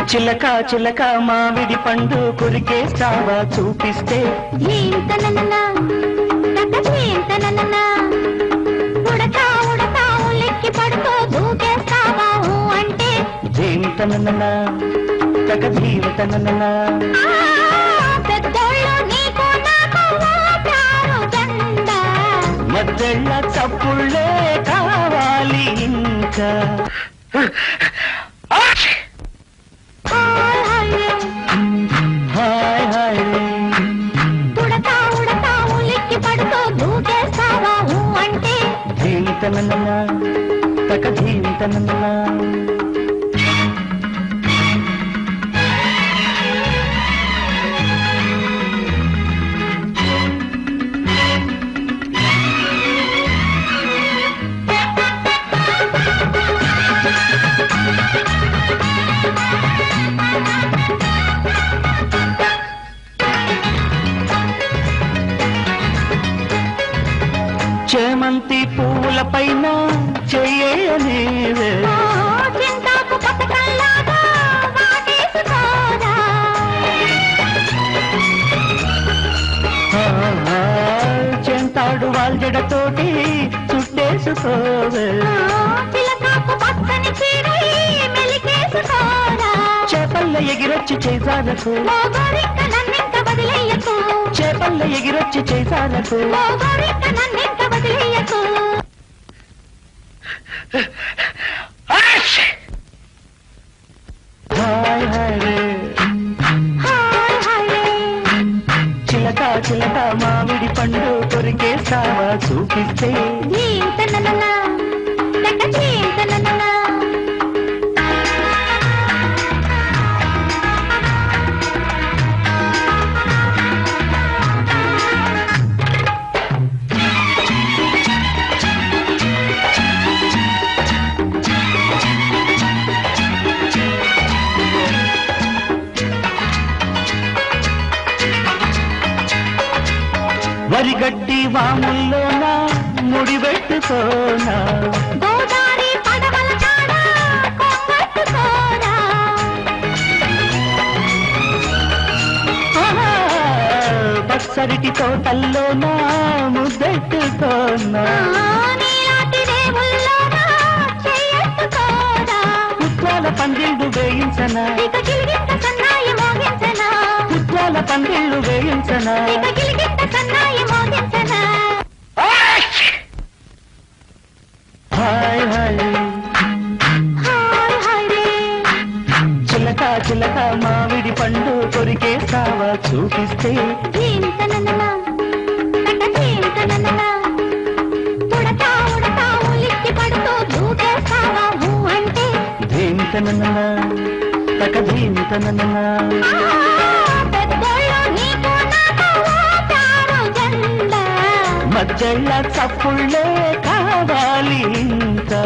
చిలక చిలక మామిడి పండు కొరికేస్తావా చూపిస్తే ఉడతా ఉడతా ఉలిక్కి పడుతూ దూకేస్తావా అంటే జీవితనన్నా తగ జీవితనన్నా పెద్దోళ్ళు నీకు నాకు ప్యారు జెండ మధ్యళ్ళ చప్పుళ్ళే కావాలి ఇంకా హాయ్ హాయ్ ఉడతా ఉడతా ఉలిక్కి పడుతూ దూకేస్తావా అంటే జీవితనన్నా తగ జీవితనన్నా చేమంతి పువ్వుల పైన చెయ్యనేవే చింతాకు పథకంలాగా వాటేసుకోరా చెంతాడు వాల్జడతోటి చుట్టేసుకోవే చిలకాకు పచ్చని చీరై మెలికేసుకోరా చేపల్ల ఎగిరొచ్చి చేసాలకు మోగోరింక నన్నింక వదిలేయకు చేపల్ల ఎగిరొచ్చి చేసాలకు మోగోరింక నన్నింక వదిలేయకు హాయ్ హాయ్ రే హాయ్ హాయ్ చిలక చిలక మామిడి పండు కొరికేస్తావా చూపిస్తే జీవితనన్నా లెక్క జీవితనన్నా వరిగడ్డి వాముల్లోన ముడిపెట్టుకోనా గోదారి పడవల కాడ కొంగట్టుకోరా బస్సరిటి తోటల్లోన ముద్దెట్టుకోనా నీలాంటి రేవుల్లోన చెయ్యెత్తుకోరా పుట్టాల పందిళ్ళు వేయించనా ఇక గిలిగింత సన్నాయి మోగించనా పుట్టాల పందిళ్ళు వేయించనా ఇక గిలిగింత సన్నాయి మోగించనా హాయ్ హాయ్ హాయ్ హాయ్ రే చిలక చిలక మామిడి పండు కొరికేస్తావా చూపిస్తే జీవితనన్నా లెక్క జీవితనన్నా ఉడతా ఉడతా ఉలిక్కి పడుతూ దూకేస్తావా అంటే జీవితనన్నా తక జీవితనన్నా పెద్దోళ్ళు నీకు నాకు ప్యారు జెండ మధ్యళ్ళ చప్పుళ్ళే కావాలి ఇంకా